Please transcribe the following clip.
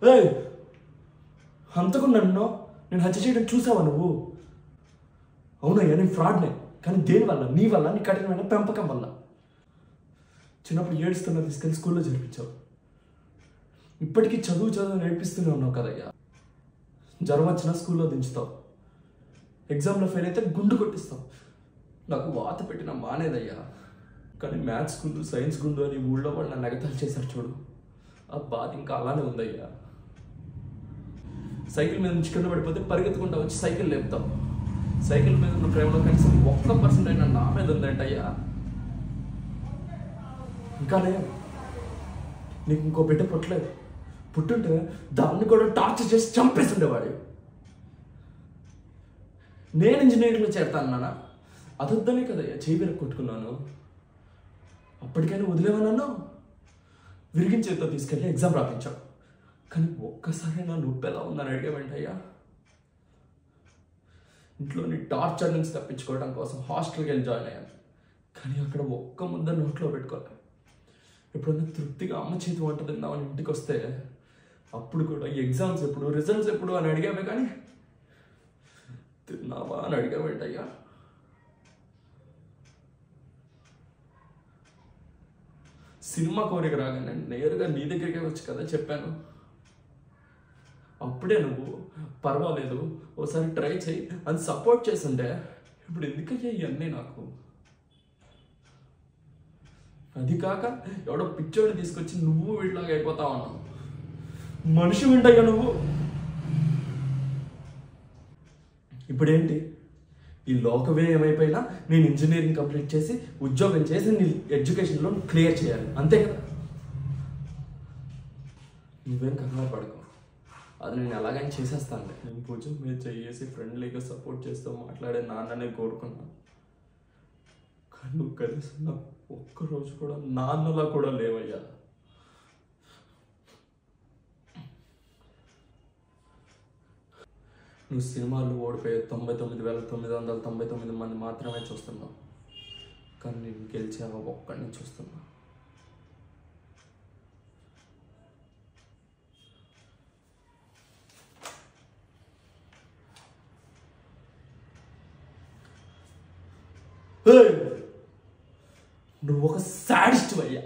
ఏయ్, అంతకు నన్ను నేను హత్య చేయడం చూసావా నువ్వు? అవునయ్యా, నేను ఫ్రాడ్నే. కానీ దేనివల్ల? నీ వల్ల, నీ కఠినమైన పెంపకం వల్ల. చిన్నప్పుడు ఏడుస్తున్నా తీసుకెళ్ళి స్కూల్లో చేర్పించావు. ఇప్పటికీ చదువు నేర్పిస్తూనే ఉన్నావు కదయ్యా. జ్వరం వచ్చినా స్కూల్లో దించుతావు. ఎగ్జామ్లో ఫెయిల్ అయితే గుండు కొట్టిస్తావు. నాకు వాత పెట్టిన మానేదయ్యా. కానీ మ్యాథ్స్ గుండు, సైన్స్ గుండు అని ఊళ్ళో వాళ్ళు నన్ను ఎగతాలు చేశారు చూడు. ఆ బాధ ఇంకా అలానే ఉందయ్యా. సైకిల్ మీద నుంచి కింద పడిపోతే పరిగెత్తుకుంటా వచ్చి సైకిల్ లేపుతావు. సైకిల్ మీద ఉన్న ప్రేమలో కనీసం 1% అయినా నా మీద ఉందంటయ్యా. ఇంకానే నీకు ఇంకో బిడ్డ పుట్టలేదు. పుట్టుంటే దాన్ని కూడా టార్చర్ చేసి చంపేసి ఉండేవాడు. నేను ఇంజనీరింగ్లో చేరతాను నాన్న, అదొద్దనే కదయ్యా చేయి మీద కొట్టుకున్నాను. అప్పటికైనా వదిలేవా నన్ను? విరిగిన చేతితో తీసుకెళ్ళి ఎగ్జామ్ రాపించావు. కానీ ఒక్కసారి నా నొప్పి ఎలా ఉందని అడిగేవేంటయ్యా? ఇంట్లోని టార్చర్ నుంచి తప్పించుకోవడం కోసం హాస్టల్కి వెళ్ళి జాయిన్ అయ్యాను. కానీ అక్కడ ఒక్క ముద్ద నోట్లో పెట్టుకోలే. ఎప్పుడన్నా తృప్తిగా అమ్మ చేతి వంట తిందామని ఇంటికి వస్తే అప్పుడు కూడా ఎగ్జామ్స్ ఎప్పుడు, రిజల్ట్స్ ఎప్పుడు అని అడిగామే. కానీ తిన్నావా అని అడిగావేంటయ్యా? సినిమా కోరిక రాగానే నేరుగా నీ దగ్గరికే వచ్చి కదా చెప్పాను. అప్పుడే నువ్వు పర్వాలేదు ఓసారి ట్రై చేయి అని సపోర్ట్ చేస్తుంటే ఇప్పుడు ఎందుకయ్యా ఇవన్నీ నాకు? అది కాక ఎవడో పిచ్చోడిని తీసుకొచ్చి నువ్వు వీళ్ళలాగా అయిపోతా ఉన్నావు. మనిషి వింటయ్యా నువ్వు. ఇప్పుడేంటి? ఈ లోకవే ఏమైపోయినా నేను ఇంజనీరింగ్ కంప్లీట్ చేసి ఉద్యోగం చేసి నీ ఎడ్యుకేషన్లో క్లియర్ చేయాలి, అంతే కదా? నువ్వేం కంగారు పడుకో, అది నేను ఎలాగైనా చేసేస్తాను. నేను భుజం మీద చేసి ఫ్రెండ్లీగా సపోర్ట్ చేస్తూ మాట్లాడే నాన్ననే కోరుకున్నాను. కానీ నువ్వు కనీసం నాకు ఒక్కరోజు కూడా నాన్నలా కూడా లేవయ్యా. నువ్వు సినిమాల్లో ఓడిపోయే 99,999 మంది మాత్రమే చూస్తున్నావు. కానీ నేను గెలిచావా ఒక్కడిని చూస్తున్నా. నువ్వు ఒక సాడిస్ట్ అయ్యా.